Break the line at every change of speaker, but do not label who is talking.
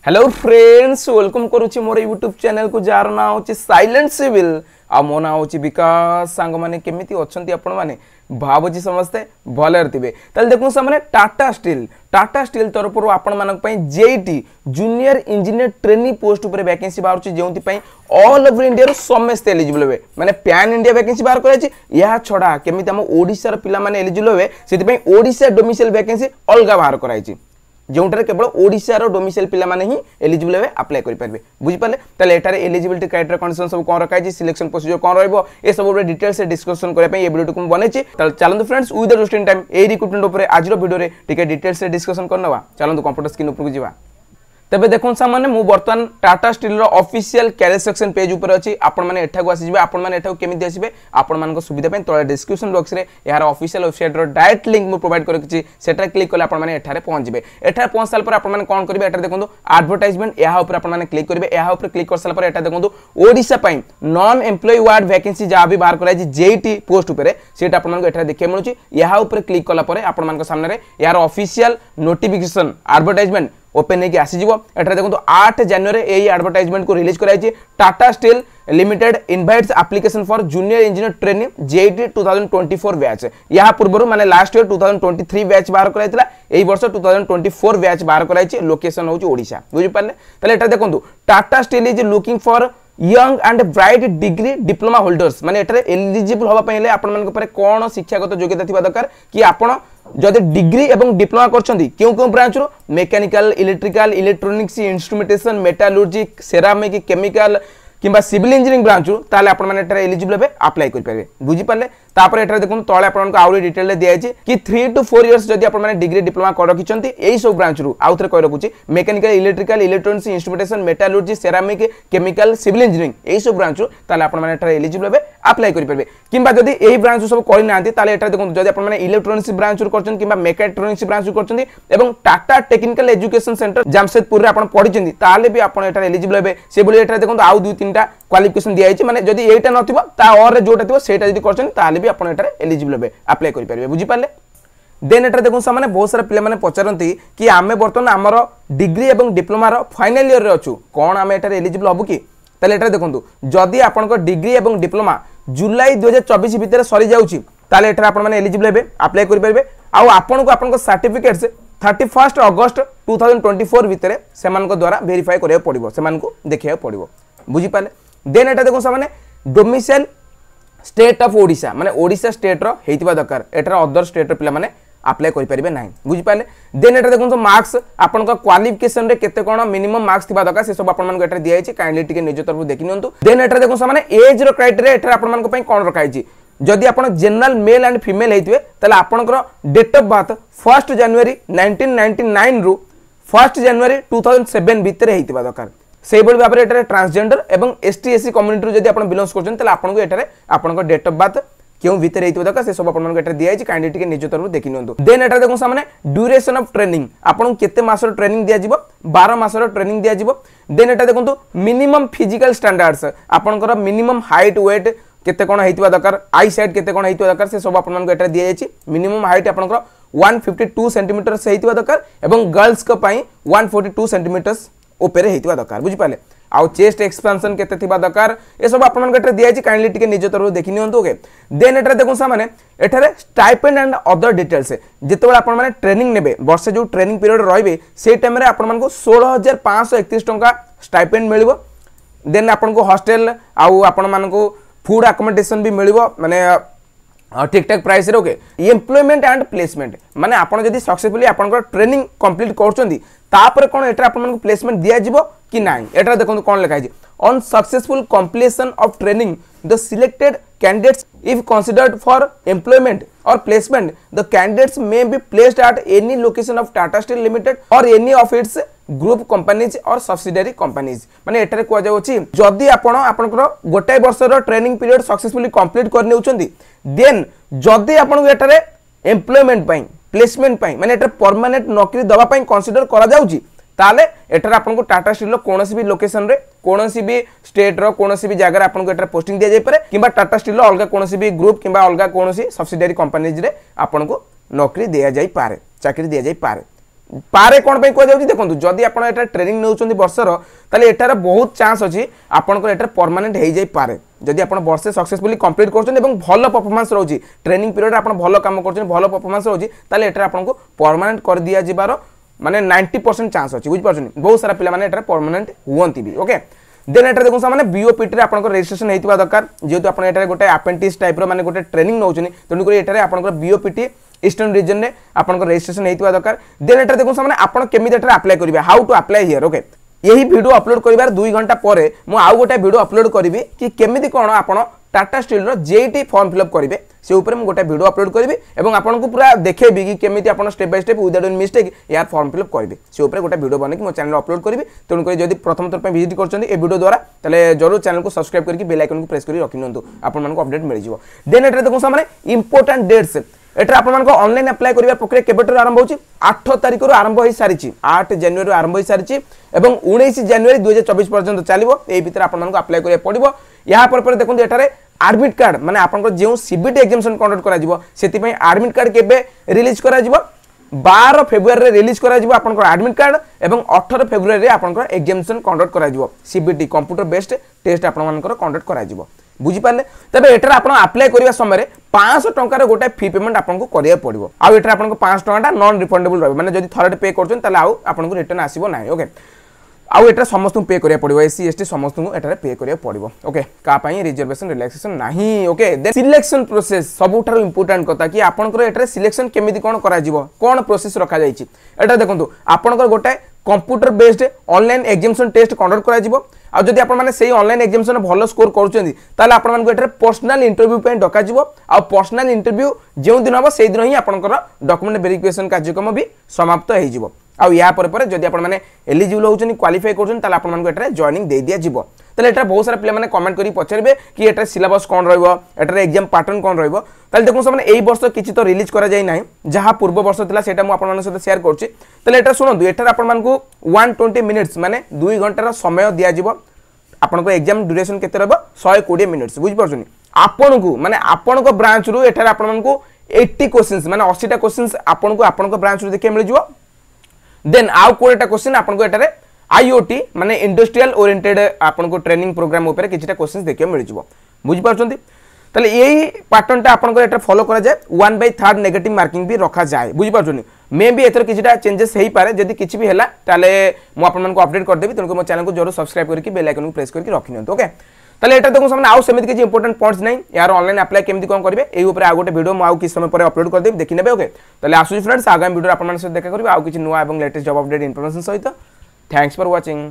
Hello friends welcome करुच्ची मोर YouTube channel को jar ना होची साइलेंट सिविल आ मो ना होची विकास सांग माने केमिति अछंती आपण माने भाबुची समस्ते भले थिबे तल देखु सामने टाटा स्टील तरफरु आपण मानक पई JET junior engineer trainee post ऊपर वैकेंसी बाहर जेउति पई ऑल ओवर इंडिया रो समस्त एलिजिबल होवे माने पैन इंडिया वैकेंसी बाहर कराई या छडा केमिति हम ओडिसा रो पिला माने एलिजिबल होवे सेति पई ओडिसा डोमिसाइल वैकेंसी अलगा बाहर कराई जोंटारे केवल ओडिसा रो डोमिसाइल पिला माने ही एलिजिबल हेबे अप्लाई करि परबे बुझि पाले तले एटारे एलिजिबिलिटी क्राइटेरिया कंडीशन सब कोन रखाई छी सिलेक्शन प्रोसीजर कोन रहइबो ए सब ऊपर डिटेल से डिस्कशन करे पई ए वीडियो को बनेछि तले चलंतु friends with the roasting time a recruitment ऊपर आज रो वीडियो रे टिके डिटेल से डिस्कशन करनवा चलंतु कंप्यूटर स्क्रीन ऊपर को जिवा तबे देखुन सामाने मु बर्तमान टाटा स्टील रो ऑफिशियल कैरियर सेक्शन पेज ऊपर अछि आपण माने एठा को आसी जिवे आपण माने एठा को केमिति आसीबे आपण मान को सुविधा पय तळे डिस्क्रिप्शन बॉक्स रे यार ऑफिशियल वेबसाइट रो डायरेक्ट लिंक मु प्रोवाइड कर किछि सेटा क्लिक करले आपण माने एठारे पहुंच जिवे एठारे पहुंच साल पर आपण माने कोन करिवे एठारे देखंतु एडवर्टाइजमेंट या ऊपर आपण माने क्लिक करिवे या ऊपर क्लिक कर साल पर एठा देखंतु ओडिसा पय नॉन एम्प्लॉय वार्ड वैकेंसी जा भी बाहर कराई जेईटी पोस्ट ऊपर सेटा आपण मान को एठारे देखै मिलुछि या ऊपर क्लिक कला पर आपण मान को सामने रे यार ऑफिशियल नोटिफिकेशन एडवर्टाइजमेंट ओपन है आसी जीवो एटा देखो 8 जनवरी एई एडवर्टाइजमेंट को रिलीज कराई Tata steel limited invites application for junior engineer training JET 2024 batch या पूर्व माने लास्ट ईयर 2023 बैच बाहर कराइतला एई वर्ष 2024 बैच बाहर कराई लोकेशन होची ओडिशा बुझि पाले तले एटा देखो Tata steel is looking for young and bright degree diploma holders माने एटारे एलिजिबल होबा पहिले आपण मन के कोन शिक्षागत योग्यता थिबा दरकार कि आपण जदि डिग्री एवं डिप्लोमा करछंती क्यों क्यों ब्रांच रो mechanical electrical electronics instrumentation metallurgy ceramic chemical किंबा सिविल इंजीनियरिंग ब्रांच रो ताले आपण माने एटारे एलिजिबल हेबे अप्लाई कर पारे बुझि पाले तापर एटारे देखुन तळे आपण को आउरी डिटेल ले दिया छै कि 3 to 4 इयर्स जदि आपण माने डिग्री डिप्लोमा कर रखिचंती एई सब ब्रांच रो आउथरे कहि रखुची mechanical electrical electronics instrumentation metallurgy ceramic chemical civil engineering एई सब ब्रांच रो ताले आपण माने एटारे एलिजिबल हेबे अप्लाई कर पारे किंबा जदि एई ब्रांच सब करि नांती ताले एटारे देखुन जदि आपण माने इलेक्ट्रॉनिक्स ब्रांच रो करछन किंबा मेकाट्रॉनिक्स ब्रांच रो करछन एवं Tata technical education centre Jamshedpur रे आपण पढिचंती ताले भी आपण एटारे एलिजिबल हेबे से बोली एटारे देखुन आउ 2-3टा क्वालिफिकेशन दिया है माने जदि एटा नथिबो ता और रे जोटा थिबो सेटा जदि करछन ताले भी आपण एटारे एलिजिबल हेबे अप्लाई करि परिबे बुझि पाले देन एटा देखुन सामाने बहुत सारा पिले माने पचारंती कि आमे बर्तन हमर डिग्री एवं डिप्लोमा रो फाइनल ईयर रे अछु कोन आमे एटारे एलिजिबल हबु कि ताले एटा देखंतु जदि आपण को डिग्री एवं डिप्लोमा जुलाई 2024 भितर सरी जाउची ताले एटारे आपण माने एलिजिबल हेबे अप्लाई करि परिबे आ आपण को सर्टिफिकेट्स 31 अगस्त 2024 भितर सेमान को द्वारा वेरीफाई करिया पड़िबो सेमान को देखिया पड़िबो बुझि पाले देन एटा देखो सामाने डोमिसाइल स्टेट ऑफ ओडिशा माने ओडिशा स्टेट रो हेतिबा दरकार एटा अदर स्टेट रो पिला माने अप्लाई करि परिबे नाही बुझि पाले देन एटा देखो मार्क्स आपन का क्वालिफिकेशन रे केते कोन मिनिमम मार्क्स थिबा दरकार से सब आपन मन को एटा दिया है काइंडली टिके निज तरफ देखि नियंतु देन एटा देखो सामाने एज रो क्राइटेरिया एटा आपन मन को पई कोन रखाई छि जदि आपन जनरल मेल एंड फीमेल हेतिबे तले आपन को डेट ऑफ बर्थ 1 जनवरी 1999 रु 1 जनवरी 2007 भितर हेतिबा दरकार सेही बळ भाबरे एटारे ट्रांसजेंडर एवं एसटी एससी कम्युनिटी रो जदि आपन बिलोंग्स करछन तले आपन को एटारे आपन को डेट ऑफ बर्थ क्यों भीतर हेतिबा दरकार से सब आपन मन को एटारे दिया है काइंडली टिके निज तरफ देखि नियंतु देन एटारे देखो सामने ड्यूरेशन ऑफ ट्रेनिंग आपन केते मास रो ट्रेनिंग दिया जिवो 12 मास रो ट्रेनिंग दिया जिवो देन एटा देखंतु मिनिमम फिजिकल स्टैंडर्ड्स आपन को मिनिमम हाइट वेट केते कोन हेतिबा दरकार आई साइड केते कोन हेतिबा दरकार से सब आपन मन को एटारे दिया जायछि मिनिमम हाइट आपन को 152 सेंटीमीटर से हेतिबा दरकार एवं गर्ल्स को पई 142 सेंटीमीटर ऊपर हेतिबा दरकार बुझि पाले आउ चेस्ट एक्सपेंशन केते थिबा दरकार ए सब आपन मन केटे दिया छि काइंडली टिके निज तरफ देखि नियंतु ओके देन एटा देखु सामाने एठारे स्टाइपेंड एंड अदर डिटेल्स जेतेबेला आपन माने ट्रेनिंग नेबे वर्ष जो ट्रेनिंग पीरियड रहबे से टाइम रे आपन मन को 16531 टंका स्टाइपेंड मिलिबो देन आपन को हॉस्टल आउ आपन मन को फूड अकोमोडेशन भी मिलिबो माने ठीक ठाक प्राइस रे ओके एम्प्लॉयमेंट एंड प्लेसमेंट माने आपण जदी सक्सेसफुली आपण को ट्रेनिंग कंप्लीट करछंदी तापर कोन एटा आपण मन को प्लेसमेंट दिया जिवो कि नाही एटा देखो कोन लिखा है on successful completion of training the selected candidates if considered for employment or placement the candidates may be placed at any location of Tata steel limited or any of its group companies or subsidiary companies माने एटारे को जाउची जदी आपण आपनकर गोटाय वर्ष रो ट्रेनिंग पीरियड सक्सेसफुली कंप्लीट कर नेउचंदी देन जदी आपण एटारे एम्प्लॉयमेंट पई प्लेसमेंट पई माने एटा परमानेंट नौकरी दवा पई कंसीडर करा जाउची ताले एटारे आपन को टाटा स्टील रो कोनोसी भी लोकेशन रे कोनोसी भी स्टेट रो कोनोसी भी जगह रे आपन को एटारे पोस्टिंग दिया जाय पारे किबा टाटा स्टील रो अलगा कोनोसी भी ग्रुप किबा अलगा कोनोसी सब्सिडियरी कंपनीज रे आपन को नौकरी दिया जाय पारे चाकरी दिया जाय पारे पारे कौन पे कह जाउची देखंतु जदी आपण एटा ट्रेनिंग नउचंदी वर्षर ताले एटार बहुत चांस अछि आपनकर एटार परमानेंट हे जाई पारे जदी आपण वर्षे सक्सेसफुली कंप्लीट करछन एवं भलो परफॉर्मेंस रहउची ट्रेनिंग पीरियड आपण भलो काम करछन भलो परफॉर्मेंस रहउची ताले एटार आपनको परमानेंट कर दिया जिबार माने 90% चांस अछि बुझ पाछन बहुत सारा पिला माने एटार परमानेंट हुवंती भी ओके देन एटा देखो माने बीओपीटी रे आपनको रजिस्ट्रेशन हेतिबा दरकार जेतु आपण एटारे गोटे अप्रेंटिस टाइप रो माने गोटे ट्रेनिंग नउचनी तनु करी एटारे आपनको बीओपीटी ईस्टर्न रीजन में आपनको रजिस्ट्रेशन हेतिबा दरकार देन एटा देखो माने आपण केमिति एटारे अप्लाई करिवे how to apply here okay यही वीडियो अपलोड करिवार 2 घंटा परे मु आउ गोटे वीडियो अपलोड करिवि कि केमिति कोन आपण टाटा स्टील रो जेईटी फॉर्म फिल अप करिवे से ऊपर मु गोटे वीडियो अपलोड करिवि एवं आपनको पूरा देखेबि कि केमिति आपण step by step without any mistake यार फॉर्म फिल अप करिवे से ऊपर गोटे वीडियो बने कि मो चैनल अपलोड करिवि तनु करी जदी प्रथम थर पे विजिट करछन ए वीडियो द्वारा तले जरूर चैनल को सब्सक्राइब करके बेल आइकन को प्रेस करी रखिनंतु आपण मानको अपडेट मिल जिवो देन एटा देखो सामने इंपोर्टेंट डेट्स एटा आपण मानको ऑनलाइन अप्लाई करिवा प्रक्रिया केबेटर आरंभ होची 8 तारिख रो आरंभ होई सारिची 8 जनवरी रो आरंभ होई सारिची एवं 19 जनवरी 2024 पर्यंत चलिबो एई भीतर आपण मानको अप्लाई करिया पड़िबो या पर देखो एटारे एडमिट कार्ड माने आपनको जे सीबीटी एग्जामिनेशन कंडक्ट करा जिवो सेति पई एडमिट कार्ड केबे रिलीज करा जिवो 12 फेब्रुआरी रे रिलीज करा जिवो आपनको एडमिट कार्ड एवं 18 फेब्रुआरी रे आपनको एग्जामिनेशन कंडक्ट करा जिवो सीबीटी कंप्यूटर बेस्ड टेस्ट आपण मानकर कंडक्ट करा जिवो बुझी पाले तबे एटर आपण अप्लाई करिवा समय 500 टंका रे गोटे फी पेमेंट आपनको करिया पड़िबो आ एटर आपनको 500 टंका नॉन रिफंडेबल रहबो माने जदी थरड पे करछन तले आउ आपनको रिटर्न आसीबो नाही ओके आउ एटा समस्त पे करिया पड़िबो एससी एसटी समस्त एटारे पे करिया पड़िबो ओके का पई रिजर्वेशन रिलैक्सेशन नाही ओके देन सिलेक्शन प्रोसेस सबुठार इंपोर्टेंट कथा कि आपनकर एटारे सिलेक्शन केमिति कोन करा जिवो कोन प्रोसेस रखा जाईची एटा देखंतु आपनकर गोटे computer based online examination test conduct करा जिवो आ जदी आपण माने सेही ऑनलाइन एग्जामिनेशन भलो स्कोर करछन्ती ताले आपण मानको एटारे पर्सनल इंटरव्यू पे डका जिवो आ पर्सनल इंटरव्यू जेउ दिन हबो सेही दिन ही आपनकर डॉक्यूमेंट वेरिफिकेशन कार्यक्रम भी समाप्त हे जिवो आ या पर जदी आपण माने एलिजिबल होउछनी क्वालिफाई करछन ताले आपण मानको एटारे जॉइनिंग दे दिया जिवो ताले एटा बहुत सारा प्ले माने कमेंट करी पछरबे कि एटा सिलेबस कोन रहइबो एटारे एग्जाम पैटर्न कोन रहइबो ताले देखो माने एई वर्ष किछि तो रिलीज करा जाई नाही जहा पूर्व वर्ष थिला सेटा मु आपण माने साथे शेयर करछि ताले एटा सुनंतु एटारे आपण मानको 120 मिनिट्स माने 2 घंटा रो समय दिया जिवो आपनको एग्जाम ड्यूरेशन केते रहबो 120 मिनिट्स बुझ परछनी आपनको माने आपनको ब्रांच रु एटारे आपण मानको 80 क्वेश्चंस माने 80 टा क्वेश्चंस आपनको ब्रांच रु देखे मिल जिवो देन आउ कोटा क्वेश्चन आपनको एटारे आईओटी माने इंडस्ट्रियल ओरिएंटेड आपनको ट्रेनिंग प्रोग्राम ऊपर किछटा क्वेश्चंस देखे मिल जिवो बुझ परछंती तले एई पैटर्न टा आपनको एटा फॉलो करा जाय 1/3 नेगेटिव मार्किंग भी रखा जाय बुझ परछनी मे बी एथर किछटा चेंजेस हेई पारे जदी किछि भी हैला ताले मु आपन मन को अपडेट कर देबी तनको मो चैनल को जरूर सब्सक्राइब करके बेल आइकन को प्रेस करके रखिनतो ओके ताले एटा देखो सामने आउ समिति के इंपोर्टेंट पॉइंट्स नै यार ऑनलाइन अप्लाई केमति कोन करबे एई ऊपर आ गोटे वीडियो मु आउ किछ समय परे अपलोड कर देबी देखि नेबे ओके ताले आसु फ्रेंड्स आगामी वीडियो आपन मन से देखा करबे आउ किछ नुवा एवं लेटेस्ट जॉब अपडेट इंफॉर्मेशन सहित थैंक्स फॉर वाचिंग।